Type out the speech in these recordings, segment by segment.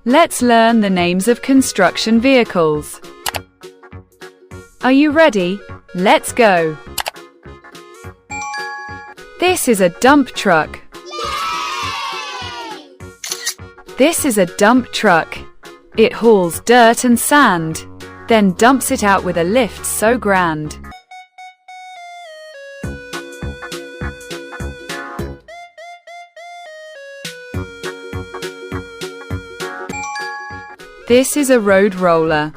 Let's learn the names of construction vehicles. Are you ready? Let's go. This is a dump truck. This is a dump truck. It hauls dirt and sand, then dumps it out with a lift so grand. This is a road roller.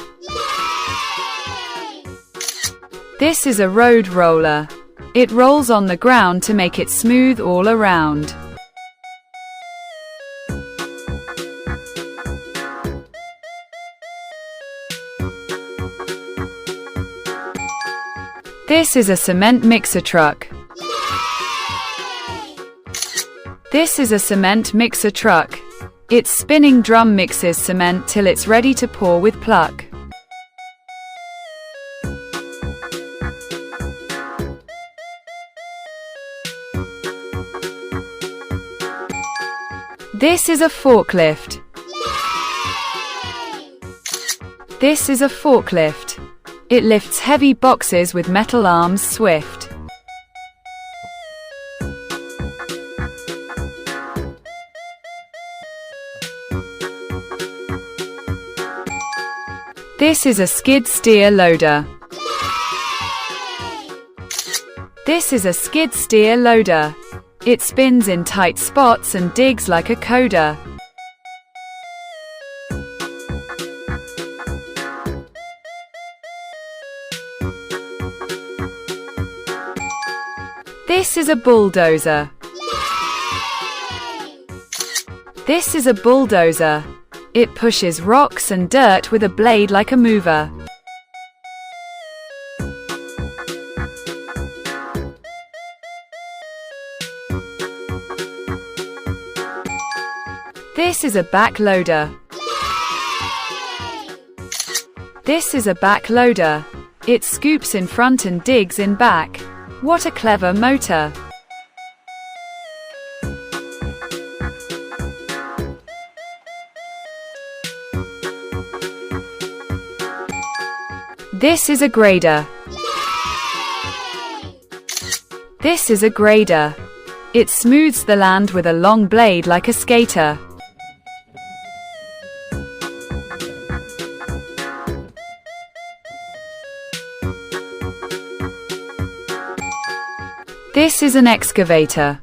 This is a road roller. It rolls on the ground to make it smooth all around. This is a cement mixer truck. This is a cement mixer truck. Its spinning drum mixes cement till it's ready to pour with pluck. This is a forklift. This is a forklift. It lifts heavy boxes with metal arms swift. This is a skid steer loader. This is a skid steer loader. It spins in tight spots and digs like a coder. This is a bulldozer. This is a bulldozer. It pushes rocks and dirt with a blade like a mover. This is a backloader. This is a backloader. It scoops in front and digs in back. What a clever motor! This is a grader. This is a grader. It smooths the land with a long blade like a skater. This is an excavator.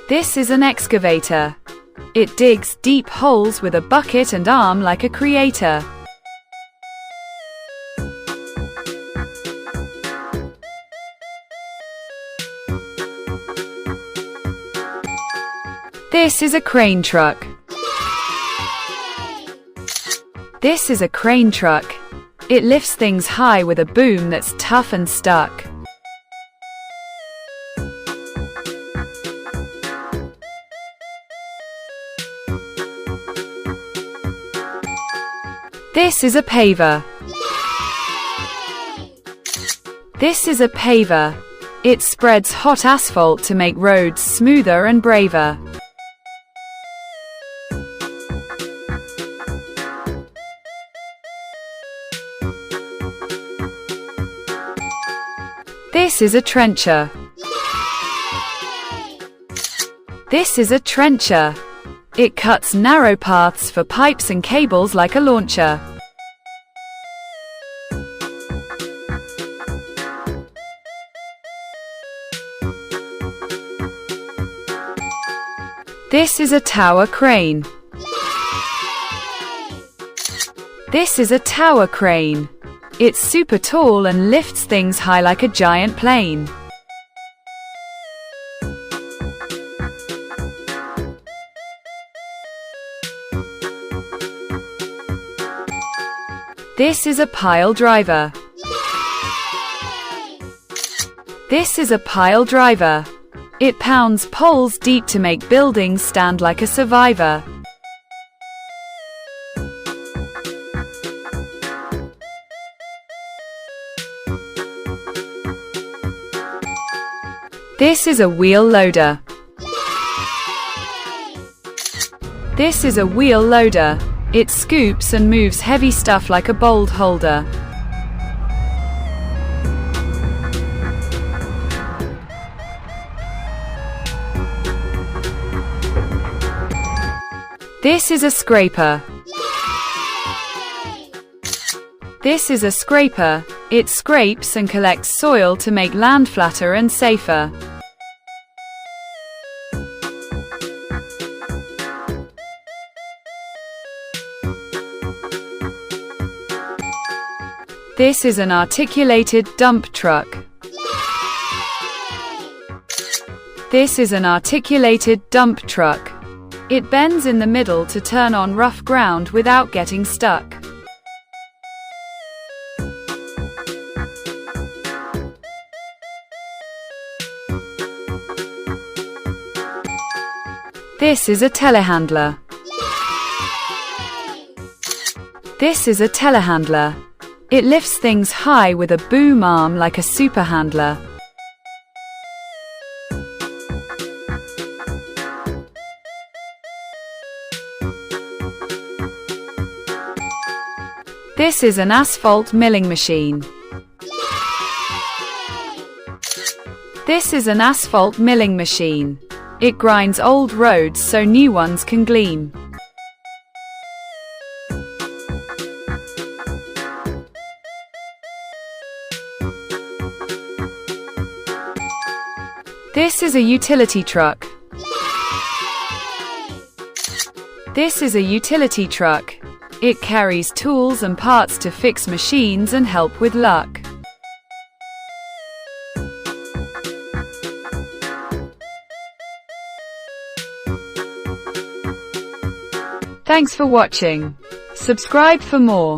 This is an excavator. It digs deep holes with a bucket and arm like a creator. This is a crane truck. This is a crane truck. It lifts things high with a boom that's tough and stuck. This is a paver. This is a paver. It spreads hot asphalt to make roads smoother and braver. This is a trencher. This is a trencher. It cuts narrow paths for pipes and cables like a launcher. This is a tower crane. This is a tower crane. It's super tall and lifts things high like a giant plane. This is a pile driver. This is a pile driver. It pounds poles deep to make buildings stand like a survivor. This is a wheel loader. This is a wheel loader. It scoops and moves heavy stuff like a bowl holder. This is a scraper. This is a scraper. It scrapes and collects soil to make land flatter and safer. This is an articulated dump truck. This is an articulated dump truck. It bends in the middle to turn on rough ground without getting stuck. This is a telehandler. This is a telehandler. It lifts things high with a boom arm like a superhandler. This is an asphalt milling machine. This is an asphalt milling machine. It grinds old roads so new ones can gleam. This is a utility truck. This is a utility truck. It carries tools and parts to fix machines and help with luck. Thanks for watching. Subscribe for more.